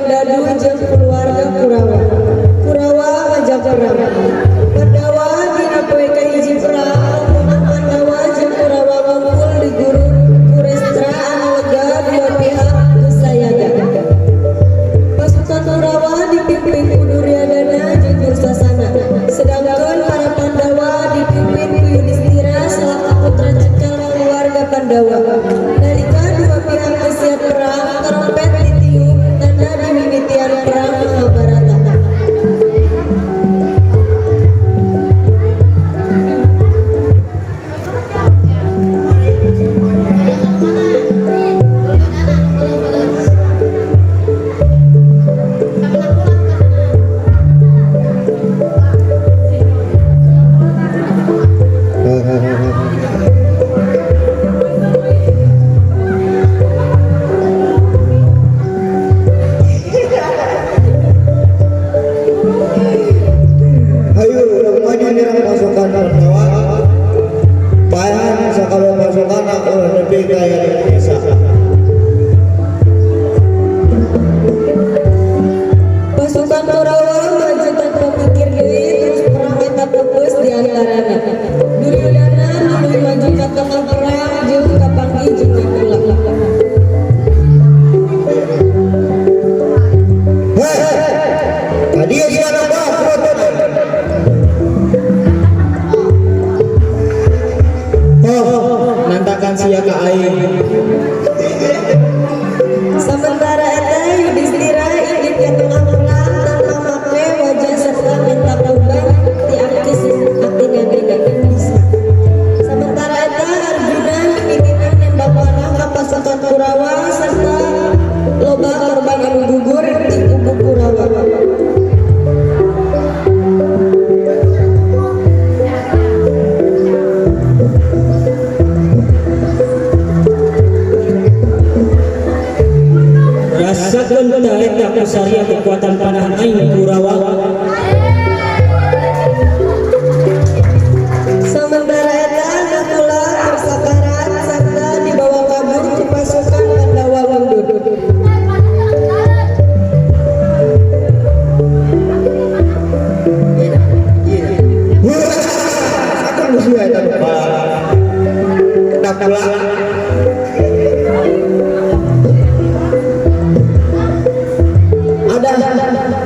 Dadu jeung keluarga Kurawa. Kurawa ngajak perang. Pandawa dina poe kahiji perang, rombongan Pandawa jeung Kurawa ngumpul di Guru Kurestra anu lega dua pihak geus sayaga. Pasukan Kurawa dipimpin ku Duryodana jeung Dursasana, sedangkan para Pandawa dipimpin ku Yudhistira selaku putra cekal keluarga Pandawa. Nalika dua pihak geus siap perang, trompet ditiup tanda dimimitian perang Mahabharata. Pasukan Kurawa maju tanpa mikir deui terus perang eta pupus di antarana. Duryodana mulai maju ka tengah perang jeung kapanggih jeung Nakula. Tadi siapa nantakan siapa aing. Sementara eta Yudhistira inggit ka tengah perang tanpa make wajah serta minta korban ti akis atina. Sementara eta Arjuna mimitinan nembak panah ka pasukan Kurawa serta loba korban anu gugur di kubu Kurawa. Rasakeun teh eta kusaria kekuatan panah aing Kurawa. Sementara eta Nakula bersakarat serta dibawa kabur ku pasukan Pandawa mundur. Akan musuh eta Nakula.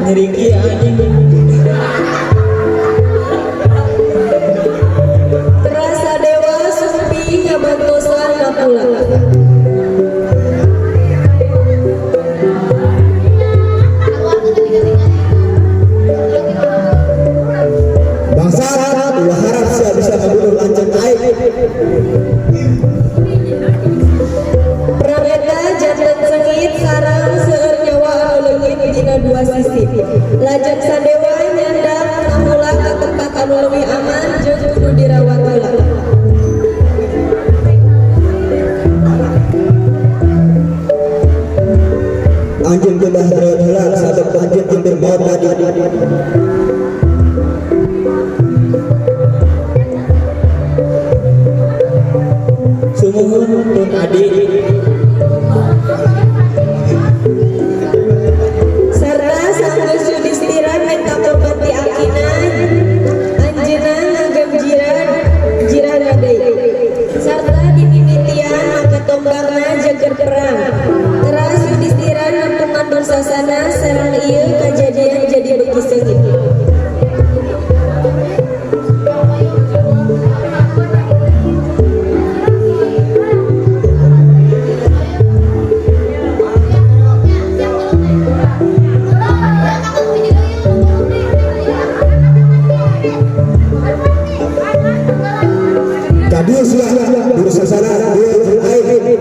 Nyeriki anjing. Terasa dewa sumpi ngabantosan Nakula. Bangsa ulah harap sia bisa membunuh lanceuk aing. Perang eta janten sengit sareng seueur nyawa anu leungit dina dua sisi. Lajeng sadewa nyandak Nakula ka tempat anu leuwih aman jeung kudu dirawat heula. Anjeun kedah darat heula sabab anjeun hampir maut tadi. Sumuhun pun adi. Serta sang Geus Yudhistira minta korban ti akina anjeunna ngagem jiran deui. Sarta dimimitian make tombakna jager perang. Teras Yudhistira nampungan Dursasana sareng ieu kajadian jadi beuki seungit. Tadi sudah Dursasana dia aing.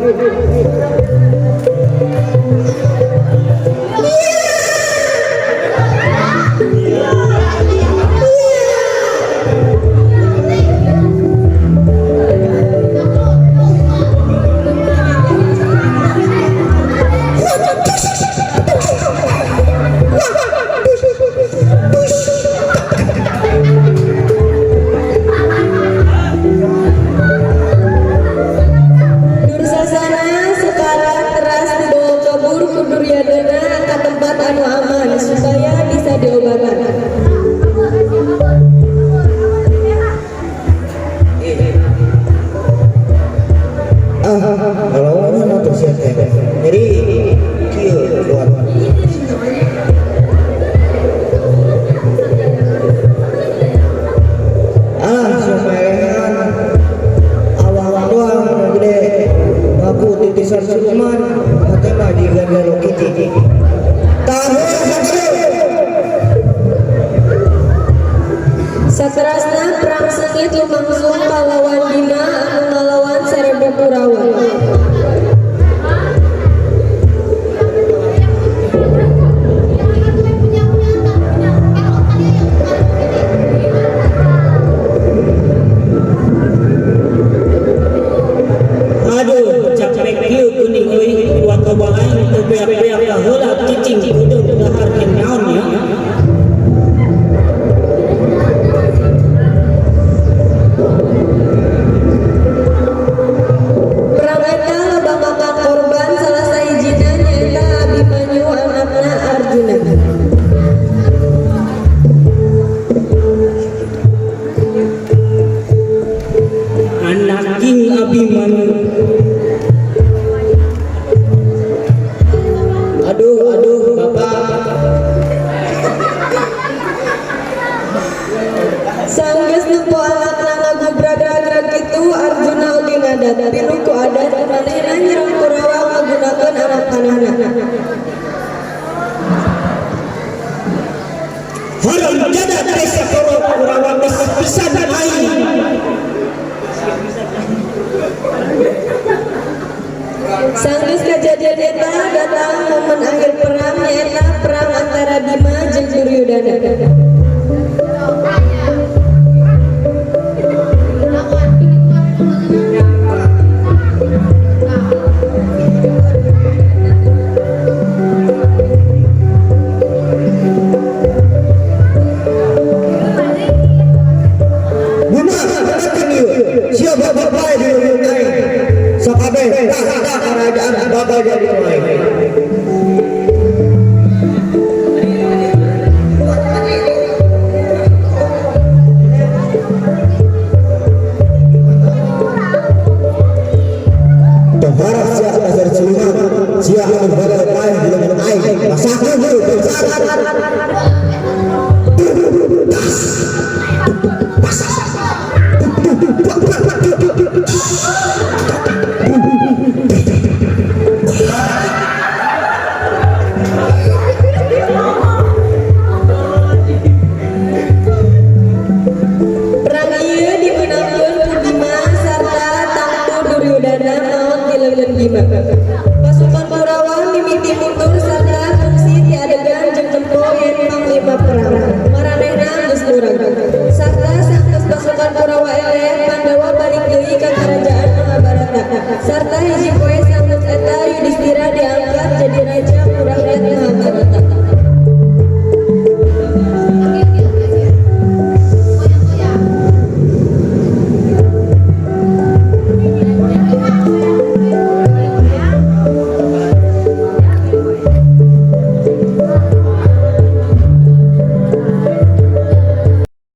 anak King Abimanyu. Aduh Bapak. Sanggeus nempo anakna ngagubrag-agrag kitu Arjuna oge ngadat pilu ku adat manehna nyerang Kurawa nggunakeun anak panahna. Haram jadat desa Kurawa pisan aing. Sanggeus kajadian eta datang momen akhir perang nyaeta perang antara Bima jeung Duryodana. Siapa bapak di rumah sakabe tak kerajaan bapak jadi main. Berharap siapa dasar celuma siapa berharap main di rumah aing masakan dulu pas